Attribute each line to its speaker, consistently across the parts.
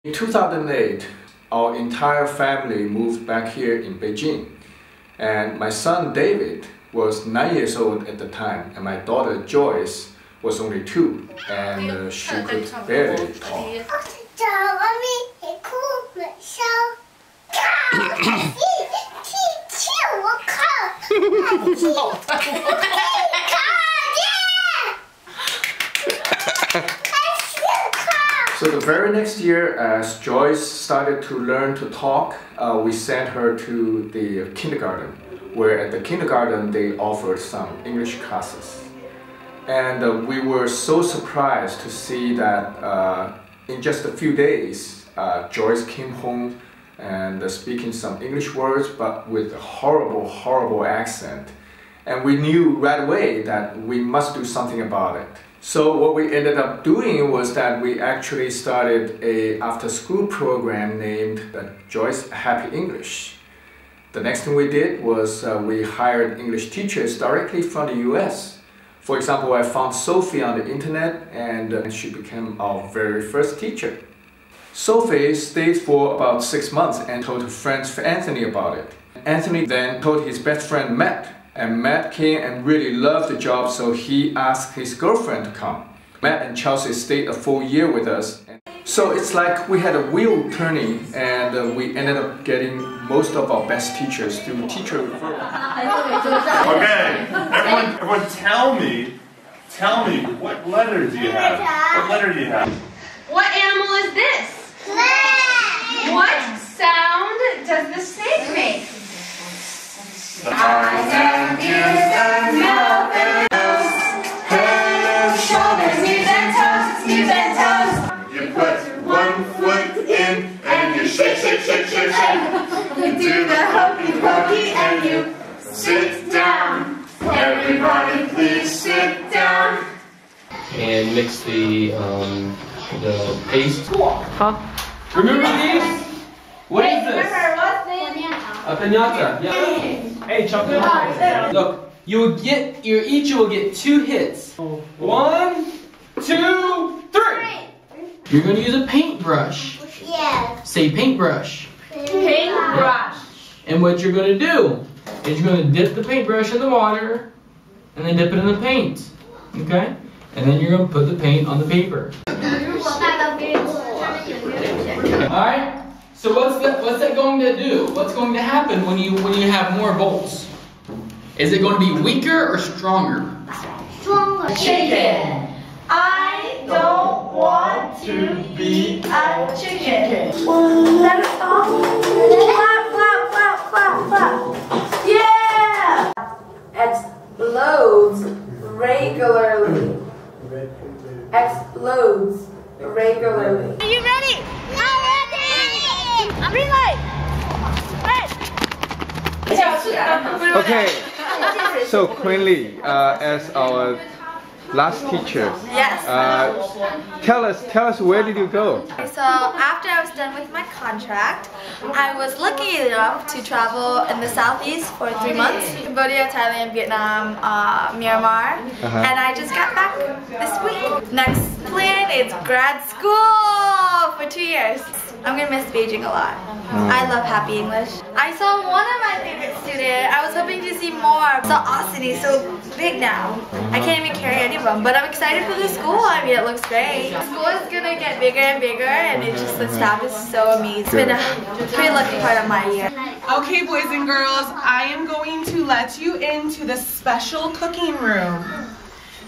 Speaker 1: In 2008, our entire family moved back here in Beijing, and my son David was 9 years old at the time, and my daughter Joyce was only 2, and she could barely talk. So the very next year, as Joyce started to learn to talk, we sent her to the kindergarten, where at the kindergarten they offered some English classes. And we were so surprised to see that in just a few days, Joyce came home and speaking some English words, but with a horrible accent. And we knew right away that we must do something about it. So what we ended up doing was that we actually started a after-school program named At Joyce Happy English. The next thing we did was we hired English teachers directly from the US. For example, I found Sophie on the internet, and she became our very first teacher. Sophie stayed for about 6 months and told her friend Anthony about it. Anthony then told his best friend Matt. And Matt came and really loved the job, so he asked his girlfriend to come. Matt and Chelsea stayed a full year with us. So it's like we had a wheel turning, and we ended up getting most of our best teachers through teacher referral.
Speaker 2: Okay, everyone tell me, what letter do you have? What letter do you have?
Speaker 3: What animal is this? What sound does the snake make? Eyes and ears and mouth and nose, head, shoulders, knees and toes.
Speaker 2: You put one foot in and you shake.
Speaker 3: You do the hokey pokey and you sit down. Everybody please sit down.
Speaker 4: And mix the paste. Huh? Remember these? What is this?
Speaker 3: Remember, what's this?
Speaker 4: A piñata. Yeah. Hey, chocolate. Look, you will get each will get 2 hits. 1, 2, 3. You're going to use a paintbrush.
Speaker 5: Yes.
Speaker 4: Say paintbrush.
Speaker 3: Paintbrush.
Speaker 4: And what you're going to do is you're going to dip the paintbrush in the water and then dip it in the paint. Okay? And then you're going to put the paint on the paper. Alright? So what's that going to do? What's going to happen when you have more bolts? Is it going to be weaker or stronger?
Speaker 5: Stronger.
Speaker 3: Chicken. I don't want to be a chicken.
Speaker 5: Let us all clap.
Speaker 3: Yeah!
Speaker 6: Explodes regularly. Explodes regularly.
Speaker 5: Are you ready? I'm ready! Green light! Red!
Speaker 1: Okay, so Quinley, as our last teacher,
Speaker 6: Yes.
Speaker 1: tell us where did you go?
Speaker 6: So after I was done with my contract, I was lucky enough to travel in the southeast for 3 months. Cambodia, Thailand, Vietnam, Myanmar. And I just got back this week. Next plan is grad school for 2 years. I'm gonna miss Beijing a lot. I love Happy English. I saw one of my favorite students. I was hoping to see more. I saw Austin, he's so big now. I can't even carry any of them, but I'm excited for the school. I mean, it looks great. The school is gonna get bigger and bigger, and it's just, the staff is so amazing. It's been a pretty lucky part of my year.
Speaker 7: Okay, boys and girls, I am going to let you into the special cooking room.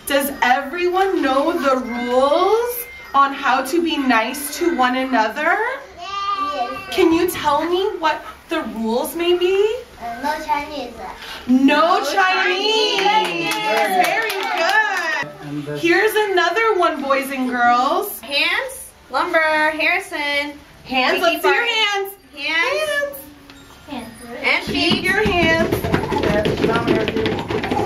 Speaker 7: Does everyone know the rules on how to be nice to one another? Can you tell me what the rules may be?
Speaker 5: No Chinese.
Speaker 7: No Chinese! Very good! Here's another one, boys and girls.
Speaker 3: Hands, Lumber, Harrison.
Speaker 7: Hands, let's see your hands.
Speaker 3: Hands. And
Speaker 7: Keep
Speaker 3: feet.
Speaker 7: your hands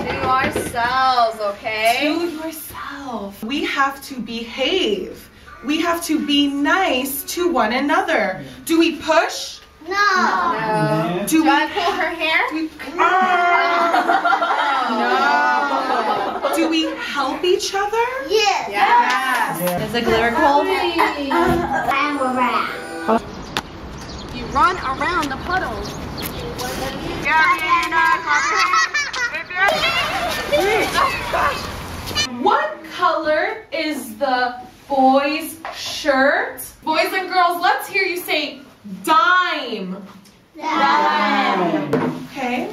Speaker 3: To ourselves, okay?
Speaker 7: to yourself. We have to behave. We have to be nice to one another. Do we push?
Speaker 5: No.
Speaker 7: Do
Speaker 3: Do I
Speaker 7: we
Speaker 3: pull her hair?
Speaker 7: Do we,
Speaker 3: Oh,
Speaker 7: No. Do we help each other?
Speaker 5: Yes.
Speaker 6: Yes.
Speaker 3: Is the glitter cold?
Speaker 5: You run around the puddles.
Speaker 7: What color is the boy's shirt? Boys and girls, let's hear you say dime. Dime. Okay.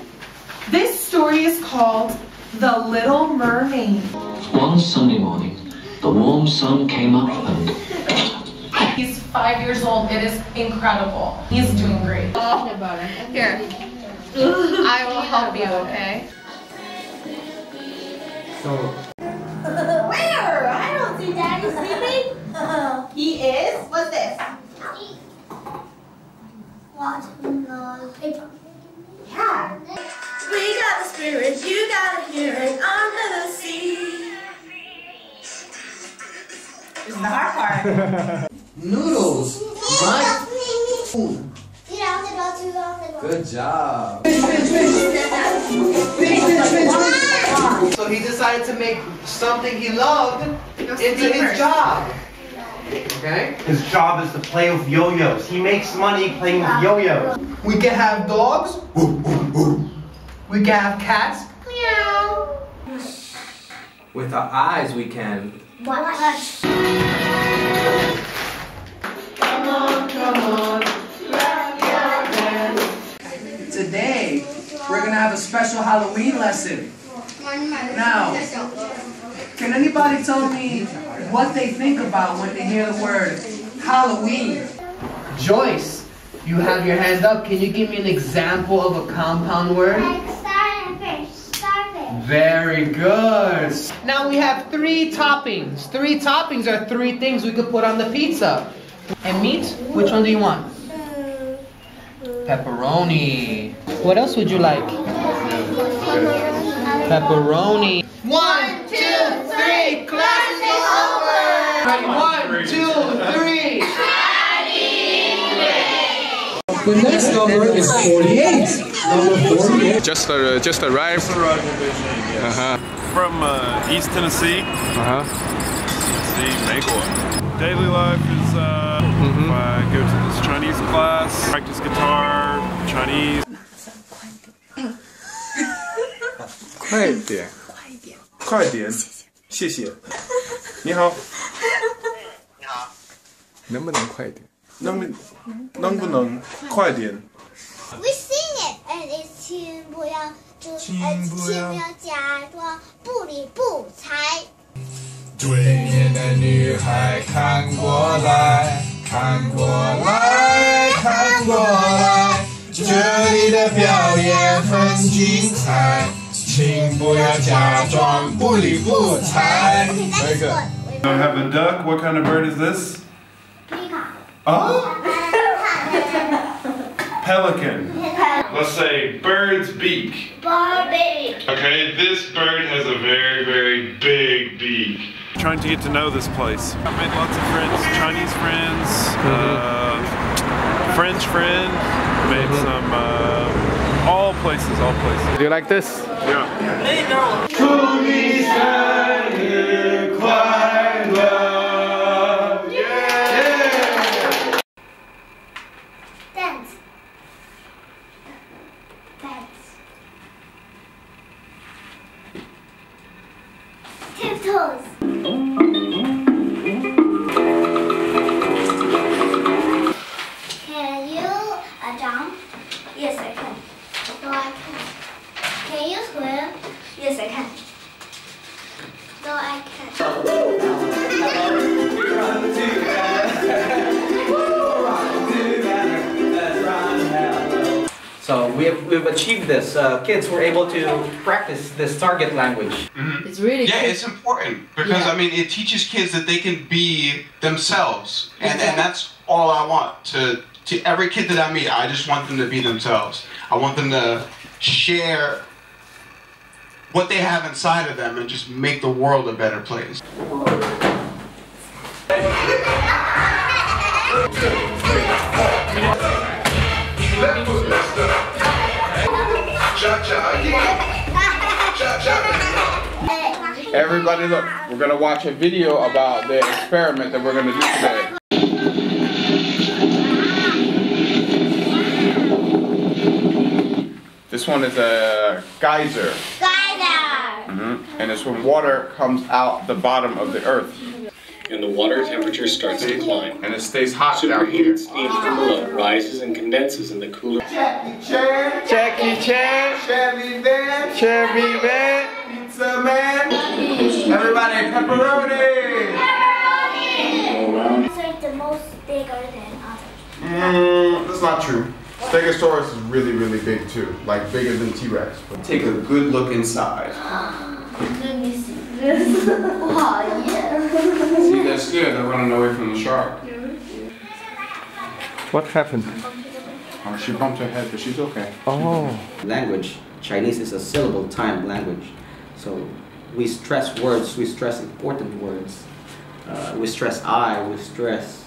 Speaker 7: This story is called The Little Mermaid.
Speaker 8: One Sunday morning, the warm sun came up and...
Speaker 7: He's 5 years old. It is incredible. He's doing great. Here. I will help you, okay?
Speaker 5: Where? I don't see Daddy sleeping.
Speaker 6: He is? What's this?
Speaker 5: Watermelon paper.
Speaker 6: Yeah. We got the spirit, you gotta hear it under the sea. This is the hard part.
Speaker 9: Noodles. Right. Good job. So he decided to make something he loved into his job. Okay?
Speaker 10: His job is to play with yo-yos. He makes money playing with yo-yos.
Speaker 9: We can have dogs. We can have cats.
Speaker 5: Meow.
Speaker 9: With our eyes we can.
Speaker 5: Watch.
Speaker 9: Come on, come on. Clap your hands. Today, we're gonna have a special Halloween lesson. Now, can anybody tell me what they think about when they hear the word Halloween? Joyce, you have your hand up. Can you give me an example of a compound word?
Speaker 5: Starfish.
Speaker 9: Very good. Now we have 3 toppings. 3 toppings are 3 things we could put on the pizza. And meat, which one do you want? Pepperoni. What else would you like? Pepperoni. 1, 2, 3, class is over. Ready? 1, 2, 3.
Speaker 11: The next number is 48. Number 48.
Speaker 1: Just arrived.
Speaker 2: in Beijing, yeah. From East Tennessee. See, Maywood. Daily life is if I go to this Chinese class, practice guitar, Chinese.
Speaker 1: 快点，
Speaker 2: 快点，谢谢。你好。
Speaker 1: 能不能快点？
Speaker 2: 能不能快点？
Speaker 5: We sing it and it's 请不要假装不理不睬。
Speaker 11: 对面的女孩看过来，看过来，看过来，这里的表演很精彩，请不要假装不理不睬。Very good.
Speaker 2: I have a duck. What kind of bird is this? Oh? Pelican. Let's say bird's beak. Okay, this bird has a very, very big beak. Trying to get to know this place. I've made lots of friends, Chinese friends, French friend, made some, all places.
Speaker 1: Do you like this?
Speaker 2: Yeah.
Speaker 9: 祝你生日快乐！
Speaker 5: Dance. Tiptoes. Can you jump? Yes, I can. No, I can't. Can you swim? Yes, I can. No, I can't.
Speaker 9: So we've achieved this. Kids were able to practice this target language.
Speaker 3: It's really
Speaker 12: Yeah, it's important because I mean it teaches kids that they can be themselves, and that's all I want to every kid that I meet. I just want them to be themselves. I want them to share what they have inside of them and just make the world a better place.
Speaker 11: Cha-cha, yeah. Cha-cha. Everybody look, we're going to watch a video about the experiment that we're going to do today. This one is a geyser. And it's when water comes out the bottom of the earth.
Speaker 13: And the water temperature starts to climb.
Speaker 11: And it stays hot down here.
Speaker 13: Superheated steam from below rises and condenses in the cooler.
Speaker 11: Jackie Chan, Chevy Van, Pizza Man. Everybody, pepperoni!
Speaker 5: It's like the most bigger than others.
Speaker 11: That's not true. Stegosaurus is really, really big too. Like bigger than T-Rex. Take a good look inside.
Speaker 5: Let me see this. Oh, yeah.
Speaker 11: See, they're scared. They're running away from the shark.
Speaker 1: What happened?
Speaker 11: Oh, she bumped her head, but she's okay.
Speaker 1: Oh.
Speaker 14: Language. Chinese is a syllable timed language. So we stress words, we stress important words. We stress I, we stress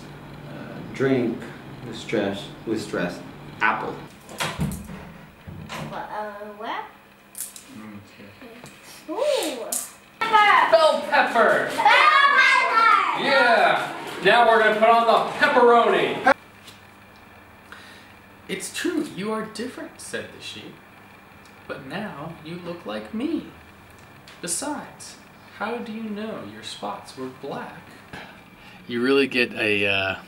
Speaker 14: drink, we stress apple.
Speaker 5: Where? Ooh.
Speaker 4: Bell pepper. Yeah. Now we're gonna put on the pepperoni. It's true, you are different, said the sheep. But now you look like me. Besides, how do you know your spots were black? You really get a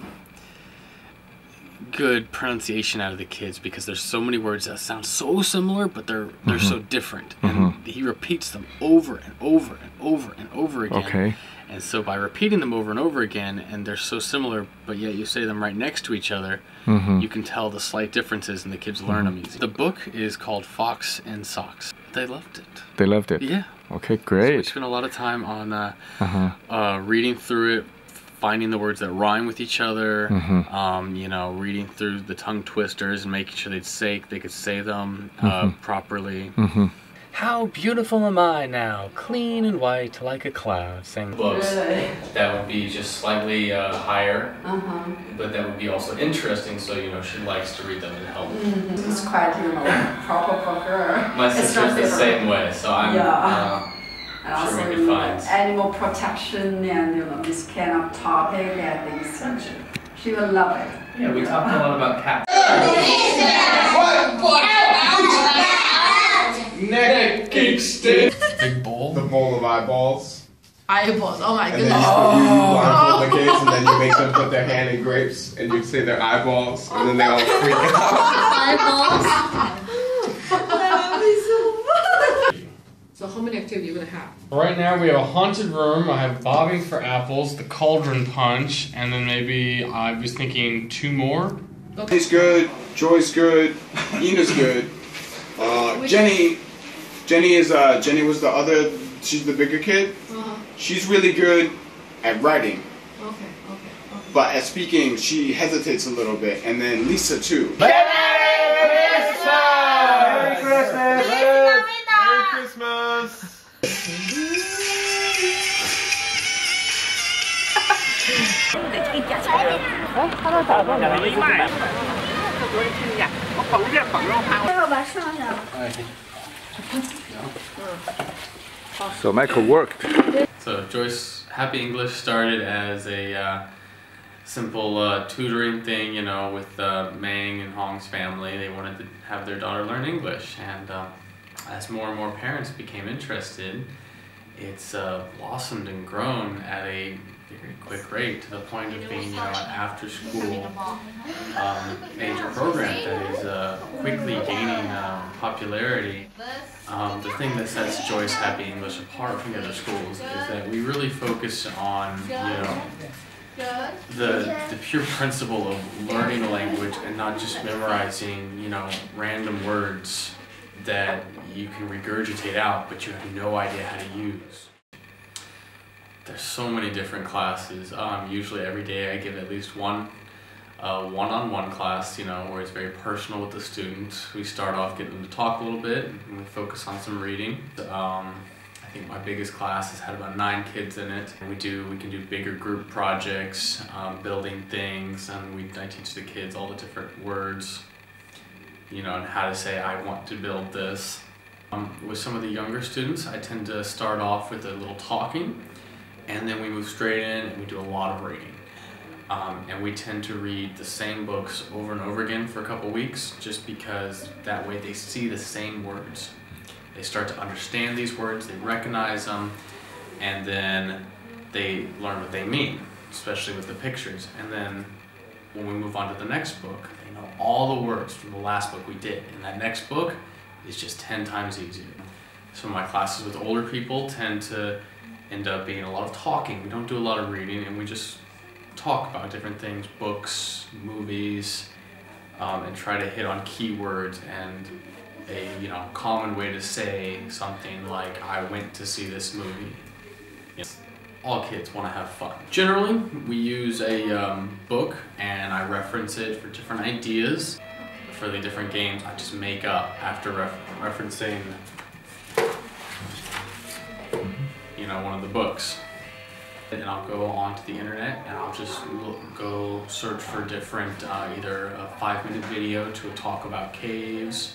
Speaker 4: good pronunciation out of the kids because there's so many words that sound so similar, but they're so different. And he repeats them over and over and over and over again.
Speaker 1: Okay.
Speaker 4: And so by repeating them over and over again, and they're so similar, but yet you say them right next to each other, you can tell the slight differences and the kids learn them easy. The book is called Fox and Socks. They loved it.
Speaker 1: They loved it?
Speaker 4: Yeah.
Speaker 1: Okay, great.
Speaker 4: So we spent a lot of time on reading through it, finding the words that rhyme with each other, you know, reading through the tongue twisters and making sure they could say them properly. How beautiful am I now, clean and white like a cloud. Sing books that would be just slightly higher, but that would be also interesting, so you know she likes to read them and help.
Speaker 15: It's quite, you know, proper for her.
Speaker 4: My sister's the same way, so I'm
Speaker 15: and
Speaker 4: sure
Speaker 15: also
Speaker 4: we could find
Speaker 15: animal protection and you know this kind of topic and things. She will love it.
Speaker 4: Yeah, we talked a lot about cats.
Speaker 11: Neck kickstand.
Speaker 4: Big bowl.
Speaker 11: The bowl of eyeballs.
Speaker 15: Eyeballs. Oh my
Speaker 11: And
Speaker 15: goodness.
Speaker 11: then you blindfold the kids, and then you make them put their hand in grapes, and you say their eyeballs, and then they all freak out.
Speaker 15: So how many activities are you gonna have?
Speaker 4: Right now we have a haunted room, I have bobbing for apples, the cauldron punch, and then maybe I was thinking 2 more.
Speaker 11: He's good, Joy's good, Ina's good. Jenny was the other, she's the bigger kid. She's really good at writing. But at speaking, she hesitates a little bit. And then Lisa too.
Speaker 2: Merry Christmas! Merry Christmas!
Speaker 1: So Michael worked.
Speaker 4: So Joyce Happy English started as a simple tutoring thing, you know, with Mang and Hong's family. They wanted to have their daughter learn English, and as more and more parents became interested, it's blossomed and grown at a very quick rate to the point of being, you know, an after-school major program that is quickly gaining popularity. The thing that sets Joyce Happy English apart from the other schools is that we really focus on, you know, the pure principle of learning a language and not just memorizing, you know, random words that you can regurgitate out but you have no idea how to use. There's so many different classes. Usually every day I give at least one one-on-one class, you know, where it's very personal with the students. We start off getting them to talk a little bit and we focus on some reading. I think my biggest class has had about 9 kids in it. And we can do bigger group projects, building things, and I teach the kids all the different words, you know, and how to say I want to build this.
Speaker 16: With some of the younger students, I tend to start off with a little talking, and then we move straight in and we do a lot of reading. And we tend to read the same books over and over again for a couple weeks, just because that way they see the same words. They start to understand these words, they recognize them, and then they learn what they mean, especially with the pictures. And then when we move on to the next book, they know all the words from the last book we did, and that next book is just 10 times easier. So my classes with older people tend to end up being a lot of talking. We don't do a lot of reading, and we just talk about different things, books, movies, and try to hit on keywords and a common way to say something like, I went to see this movie. All kids want to have fun. Generally, we use a book and I reference it for different ideas. For the different games, I just make up after referencing one of the books. And I'll go onto the internet and I'll just go search for different, either a 5-minute video to talk about caves,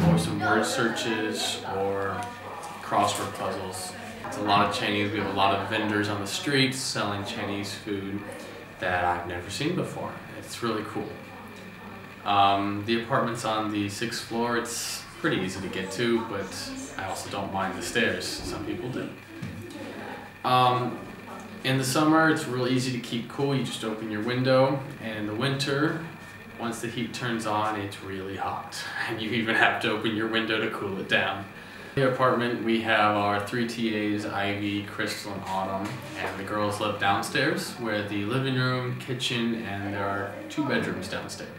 Speaker 16: or some word searches, or crossword puzzles. It's a lot of Chinese. We have a lot of vendors on the streets selling Chinese food that I've never seen before. It's really cool. The apartment's on the 6th floor. It's pretty easy to get to, but I also don't mind the stairs. Some people do. In the summer, it's real easy to keep cool. You just open your window, and in the winter, once the heat turns on, it's really hot, and you even have to open your window to cool it down. In the apartment, we have our 3 TAs, Ivy, Crystal, and Autumn, and the girls live downstairs, where the living room, kitchen, and there are 2 bedrooms downstairs.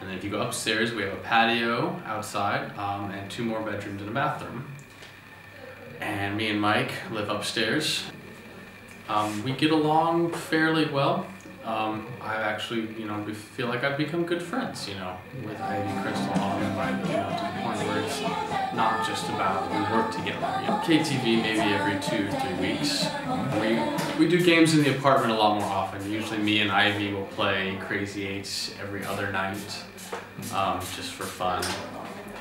Speaker 16: And then if you go upstairs, we have a patio outside, and 2 more bedrooms and a bathroom. And me and Mike live upstairs. We get along fairly well. I actually, we feel like I've become good friends, with Ivy, Crystal, Autumn, and Mike, to the point where it's not just about we work together. KTV maybe every 2 or 3 weeks. We do games in the apartment a lot more often. Usually me and Ivy will play Crazy 8 every other night, just for fun.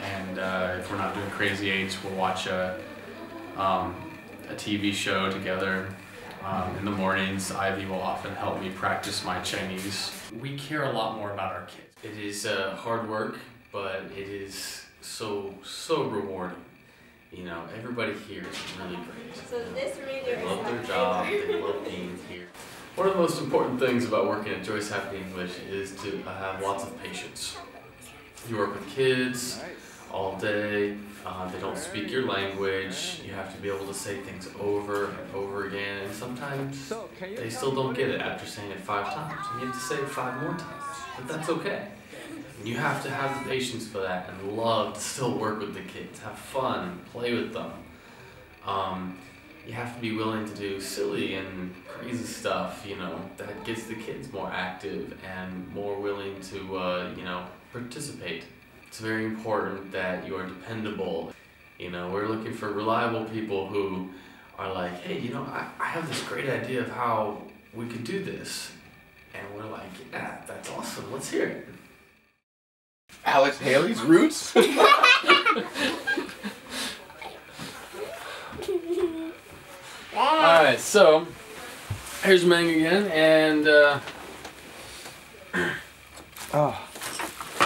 Speaker 16: And if we're not doing Crazy 8, we'll watch a TV show together. In the mornings, Ivy will often help me practice my Chinese. We care a lot more about our kids. It is hard work, but it is so rewarding. Everybody here is really great.
Speaker 6: So this reader
Speaker 16: They love their job, they love being here. One of the most important things about working at Joyce Happy English is to have lots of patience. You work with kids all day. They don't speak your language. You have to be able to say things over and over again, and sometimes they still don't get it after saying it 5 times. And you have to say it 5 more times, but that's okay. And you have to have the patience for that and love to still work with the kids, have fun, play with them. You have to be willing to do silly and crazy stuff, that gets the kids more active and more willing to, participate. It's very important that you are dependable. We're looking for reliable people who are like, hey, I have this great idea of how we could do this. And we're like, yeah, that's awesome, let's hear it.
Speaker 11: Alex Haley's Roots?
Speaker 16: Alright, so here's Meng again, and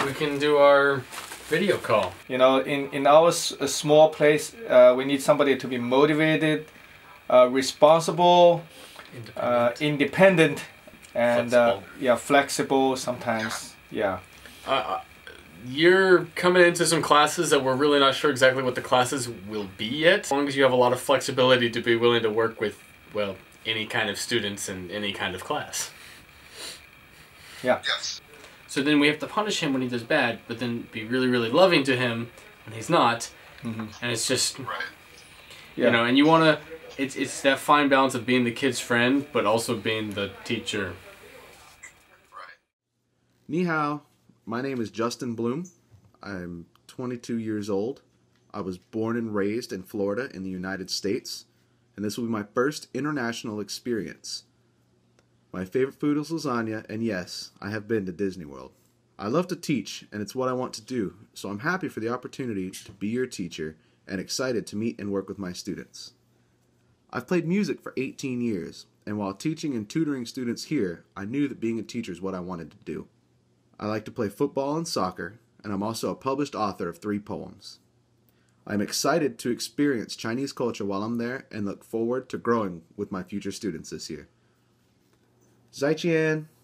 Speaker 16: we can do our video call.
Speaker 17: In our small place, we need somebody to be motivated, responsible, independent, and flexible sometimes.
Speaker 16: You're coming into some classes that we're really not sure exactly what the classes will be yet. As long as you have a lot of flexibility to be willing to work with, well, any kind of students in any kind of class.
Speaker 17: Yeah.
Speaker 11: Yes.
Speaker 16: So then we have to punish him when he does bad, but then be really, really loving to him when he's not. And it's just, and you want to, it's that fine balance of being the kid's friend, but also being the teacher.
Speaker 18: Ni hao, my name is Justin Bloom. I'm 22 years old. I was born and raised in Florida in the United States, and this will be my first international experience. My favorite food is lasagna, and yes, I have been to Disney World. I love to teach, and it's what I want to do, so I'm happy for the opportunity to be your teacher and excited to meet and work with my students. I've played music for 18 years, and while teaching and tutoring students here, I knew that being a teacher is what I wanted to do. I like to play football and soccer, and I'm also a published author of 3 poems. I'm excited to experience Chinese culture while I'm there and look forward to growing with my future students this year. 再见!